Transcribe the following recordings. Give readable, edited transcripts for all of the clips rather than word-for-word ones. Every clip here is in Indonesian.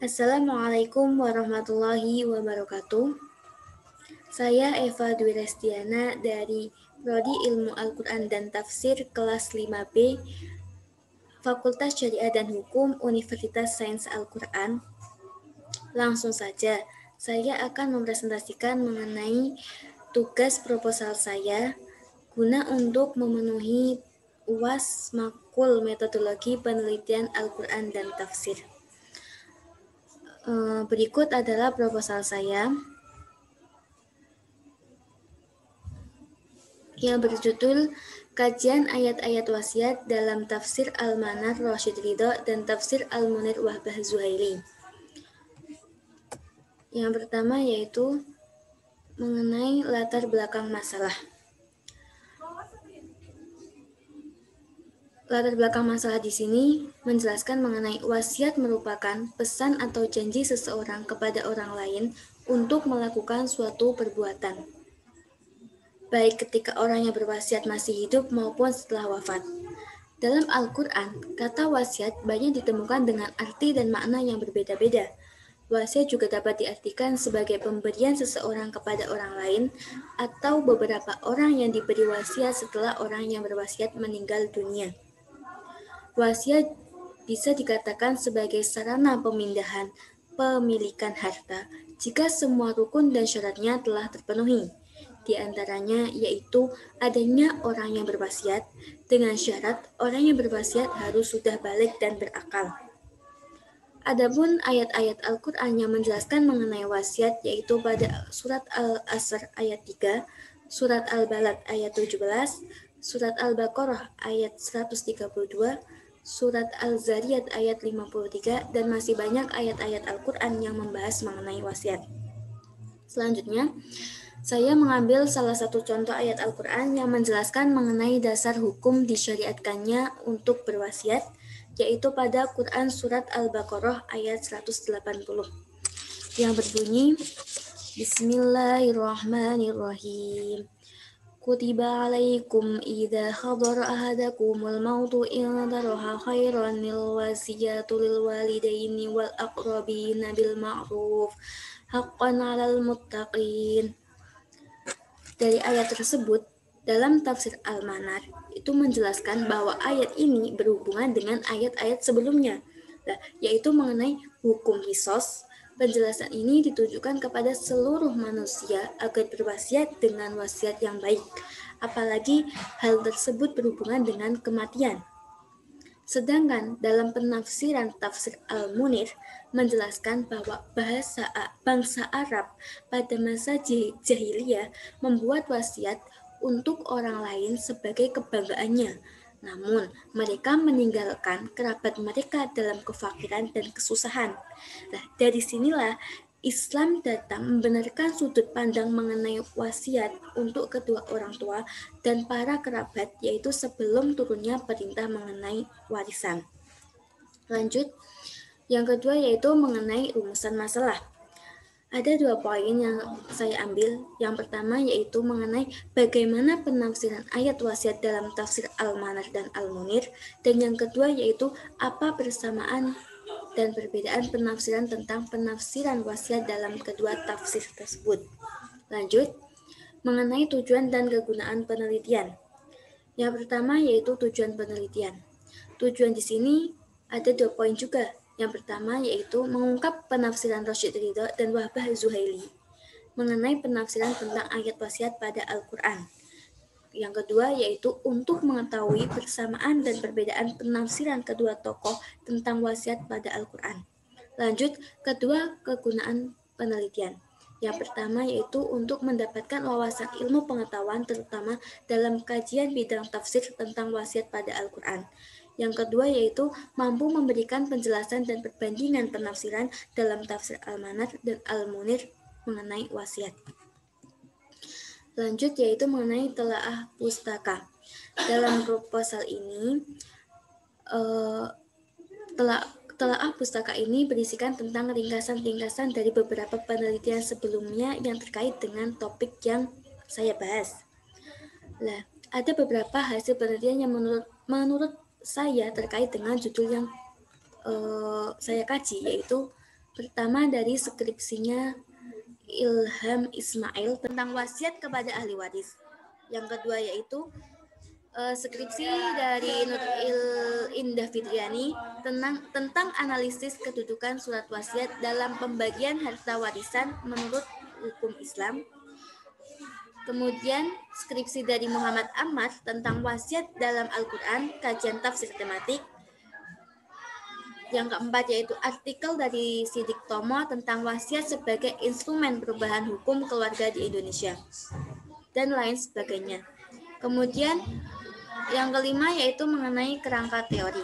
Assalamualaikum warahmatullahi wabarakatuh. Saya Eva Dwi Restiana dari Prodi Ilmu Al-Quran dan Tafsir kelas 5B, Fakultas Syariah dan Hukum Universitas Sains Al-Quran. Langsung saja, saya akan mempresentasikan mengenai tugas proposal saya guna untuk memenuhi UAS Makul Metodologi Penelitian Al-Quran dan Tafsir. Berikut adalah proposal saya yang berjudul Kajian Ayat-Ayat Wasiat dalam Tafsir Al-Manar Rasyid Ridho dan Tafsir Al-Munir Wahbah Zuhaili. Yang pertama yaitu mengenai latar belakang masalah. Latar belakang masalah di sini menjelaskan mengenai wasiat merupakan pesan atau janji seseorang kepada orang lain untuk melakukan suatu perbuatan, baik ketika orang yang berwasiat masih hidup maupun setelah wafat. Dalam Al-Quran, kata wasiat banyak ditemukan dengan arti dan makna yang berbeda-beda. Wasiat juga dapat diartikan sebagai pemberian seseorang kepada orang lain atau beberapa orang yang diberi wasiat setelah orang yang berwasiat meninggal dunia. Wasiat bisa dikatakan sebagai sarana pemindahan pemilikan harta jika semua rukun dan syaratnya telah terpenuhi. Di antaranya yaitu adanya orang yang berwasiat dengan syarat orang yang berwasiat harus sudah balik dan berakal. Adapun ayat-ayat Al-Quran yang menjelaskan mengenai wasiat yaitu pada surat Al-Asr ayat 3, surat Al-Balad ayat 17, surat Al-Baqarah ayat 132, surat Al-Zariyat ayat 53, dan masih banyak ayat-ayat Al-Quran yang membahas mengenai wasiat. Selanjutnya, saya mengambil salah satu contoh ayat Al-Quran yang menjelaskan mengenai dasar hukum disyariatkannya untuk berwasiat, yaitu pada Quran Surat Al-Baqarah ayat 180, yang berbunyi, Bismillahirrahmanirrahim. Kutiba alaikum idza hadara ahadakumul mautu in taraha khairan lil wasiyatu lil walidaini wal aqrabina bil ma'ruf haqqan 'alal muttaqin. Dari ayat tersebut, dalam tafsir Al-Manar itu menjelaskan bahwa ayat ini berhubungan dengan ayat-ayat sebelumnya, yaitu mengenai hukum qisas. Penjelasan ini ditujukan kepada seluruh manusia agar berwasiat dengan wasiat yang baik, apalagi hal tersebut berhubungan dengan kematian. Sedangkan dalam penafsiran tafsir Al-Munir menjelaskan bahwa bangsa Arab pada masa jahiliyah membuat wasiat untuk orang lain sebagai kebanggaannya. Namun, mereka meninggalkan kerabat mereka dalam kefakiran dan kesusahan. Dari sinilah Islam datang membenarkan sudut pandang mengenai wasiat untuk kedua orang tua dan para kerabat, yaitu sebelum turunnya perintah mengenai warisan. Lanjut, yang kedua yaitu mengenai rumusan masalah. Ada 2 poin yang saya ambil. Yang pertama yaitu mengenai bagaimana penafsiran ayat wasiat dalam tafsir Al-Manar dan Al-Munir, dan yang kedua yaitu apa persamaan dan perbedaan penafsiran tentang penafsiran wasiat dalam kedua tafsir tersebut. Lanjut, mengenai tujuan dan kegunaan penelitian. Yang pertama yaitu tujuan penelitian. Tujuan di sini ada 2 poin juga. Yang pertama yaitu mengungkap penafsiran Rasyid Ridho dan Wahbah Zuhaili mengenai penafsiran tentang ayat wasiat pada Al-Quran. Yang kedua yaitu untuk mengetahui persamaan dan perbedaan penafsiran kedua tokoh tentang wasiat pada Al-Quran. Lanjut, kedua, kegunaan penelitian. Yang pertama yaitu untuk mendapatkan wawasan ilmu pengetahuan terutama dalam kajian bidang tafsir tentang wasiat pada Al-Quran. Yang kedua yaitu mampu memberikan penjelasan dan perbandingan penafsiran dalam tafsir Al-Manar dan Al-Munir mengenai wasiat. Lanjut yaitu mengenai telaah pustaka. Dalam proposal ini, telaah pustaka ini berisikan tentang ringkasan-ringkasan dari beberapa penelitian sebelumnya yang terkait dengan topik yang saya bahas. Ada beberapa hasil penelitian yang menurut saya terkait dengan judul yang saya kaji, yaitu pertama dari skripsinya Ilham Ismail tentang wasiat kepada ahli waris. Yang kedua yaitu skripsi dari Nuril Indah Fitriani tentang analisis kedudukan surat wasiat dalam pembagian harta warisan menurut hukum Islam. Kemudian skripsi dari Muhammad Ahmad tentang wasiat dalam Al-Quran, kajian tafsir tematik. Yang keempat yaitu artikel dari Sidik Tomo tentang wasiat sebagai instrumen perubahan hukum keluarga di Indonesia, dan lain sebagainya. Kemudian yang kelima yaitu mengenai kerangka teori.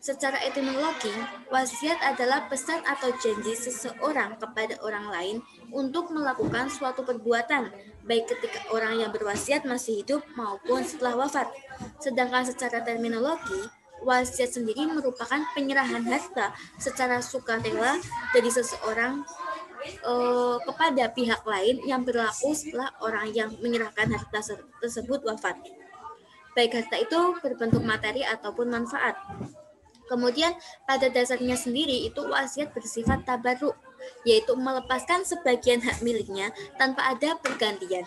Secara etimologi, wasiat adalah pesan atau janji seseorang kepada orang lain untuk melakukan suatu perbuatan, baik ketika orang yang berwasiat masih hidup maupun setelah wafat. Sedangkan secara terminologi, wasiat sendiri merupakan penyerahan harta secara sukarela dari seseorang kepada pihak lain yang berlaku setelah orang yang menyerahkan harta tersebut wafat. Baik harta itu berbentuk materi ataupun manfaat. Kemudian pada dasarnya sendiri itu wasiat bersifat tabarruk, yaitu melepaskan sebagian hak miliknya tanpa ada pergantian.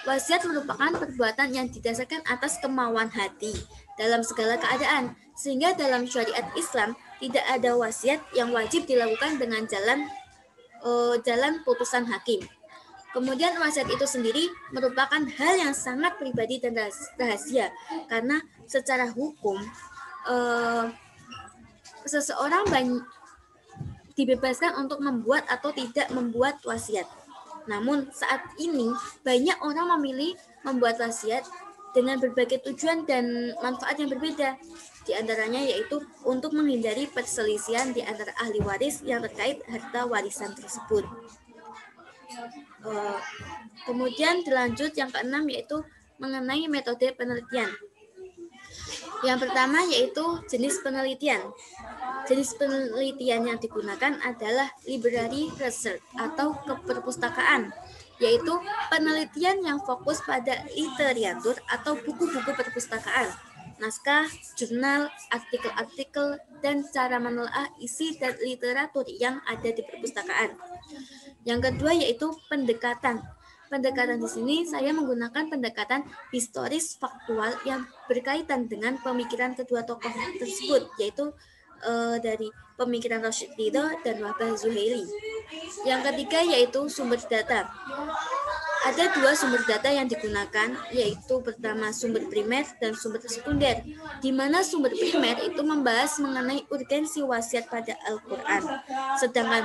Wasiat merupakan perbuatan yang didasarkan atas kemauan hati dalam segala keadaan, sehingga dalam syariat Islam tidak ada wasiat yang wajib dilakukan dengan jalan putusan hakim. Kemudian wasiat itu sendiri merupakan hal yang sangat pribadi dan rahasia, karena secara hukum seseorang dibebaskan untuk membuat atau tidak membuat wasiat. Namun saat ini banyak orang memilih membuat wasiat dengan berbagai tujuan dan manfaat yang berbeda. Di antaranya yaitu untuk menghindari perselisihan di antara ahli waris yang terkait harta warisan tersebut. Kemudian dilanjut yang keenam yaitu mengenai metode penelitian. Yang pertama yaitu jenis penelitian. Jenis penelitian yang digunakan adalah library research atau keperpustakaan, yaitu penelitian yang fokus pada literatur atau buku-buku perpustakaan, naskah, jurnal, artikel-artikel, dan cara menelaah isi dan literatur yang ada di perpustakaan. Yang kedua yaitu pendekatan. Pendekatan di sini saya menggunakan pendekatan historis faktual yang berkaitan dengan pemikiran kedua tokoh tersebut, yaitu dari pemikiran Rashid Ridho dan Wahbah Zuhaili. Yang ketiga yaitu sumber data. Ada dua sumber data yang digunakan, yaitu pertama sumber primer dan sumber sekunder, di mana sumber primer itu membahas mengenai urgensi wasiat pada Al-Quran, sedangkan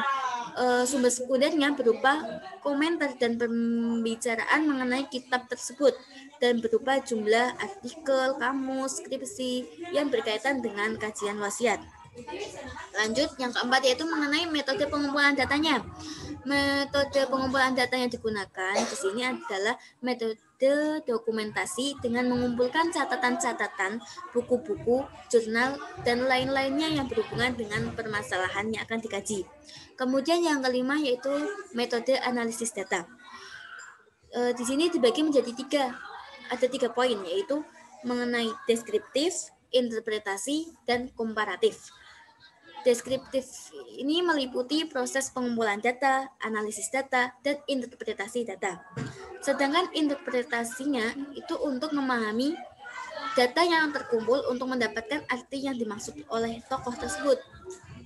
sumber sekundernya berupa komentar dan pembicaraan mengenai kitab tersebut, dan berupa jumlah artikel, kamus, skripsi yang berkaitan dengan kajian wasiat. Lanjut, yang keempat yaitu mengenai metode pengumpulan datanya. Metode pengumpulan data yang digunakan di sini adalah metode dokumentasi dengan mengumpulkan catatan-catatan, buku-buku, jurnal, dan lain-lainnya yang berhubungan dengan permasalahan yang akan dikaji. Kemudian yang kelima yaitu metode analisis data. Di sini dibagi menjadi ada tiga poin, yaitu mengenai deskriptif, interpretasi, dan komparatif. Deskriptif ini meliputi proses pengumpulan data, analisis data, dan interpretasi data. Sedangkan interpretasinya itu untuk memahami data yang terkumpul untuk mendapatkan arti yang dimaksud oleh tokoh tersebut.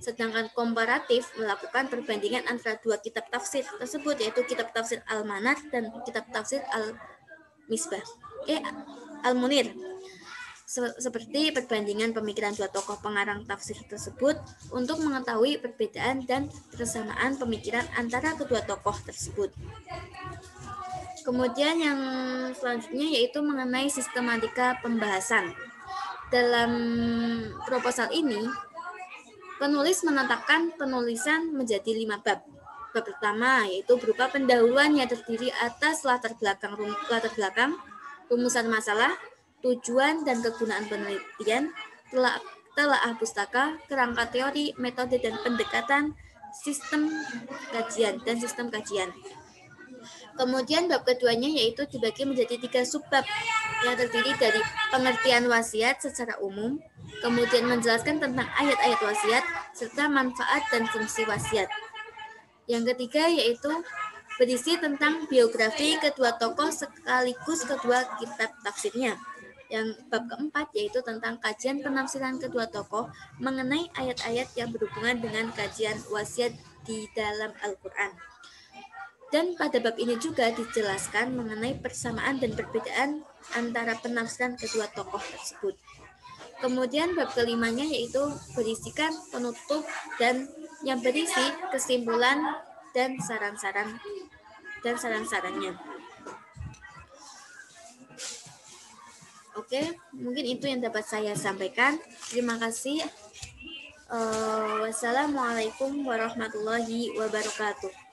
Sedangkan komparatif melakukan perbandingan antara dua kitab tafsir tersebut, yaitu kitab tafsir Al-Manar dan kitab tafsir Al-Munir. Seperti perbandingan pemikiran dua tokoh pengarang tafsir tersebut untuk mengetahui perbedaan dan persamaan pemikiran antara kedua tokoh tersebut. Kemudian yang selanjutnya yaitu mengenai sistematika pembahasan. Dalam proposal ini, penulis menetapkan penulisan menjadi 5 bab. Bab pertama yaitu berupa pendahuluan yang terdiri atas latar belakang, rumusan masalah, tujuan dan kegunaan penelitian, telaah pustaka, kerangka teori, metode dan pendekatan, sistem kajian. Kemudian bab keduanya yaitu dibagi menjadi 3 subbab, yang terdiri dari pengertian wasiat secara umum, kemudian menjelaskan tentang ayat-ayat wasiat, serta manfaat dan fungsi wasiat. Yang ketiga yaitu berisi tentang biografi kedua tokoh sekaligus kedua kitab tafsirnya. Yang bab keempat yaitu tentang kajian penafsiran kedua tokoh mengenai ayat-ayat yang berhubungan dengan kajian wasiat di dalam Al-Quran. Dan pada bab ini juga dijelaskan mengenai persamaan dan perbedaan antara penafsiran kedua tokoh tersebut. Kemudian bab kelimanya yaitu berisikan penutup dan yang berisi kesimpulan dan saran-sarannya. Oke, mungkin itu yang dapat saya sampaikan. Terima kasih. Wassalamualaikum warahmatullahi wabarakatuh.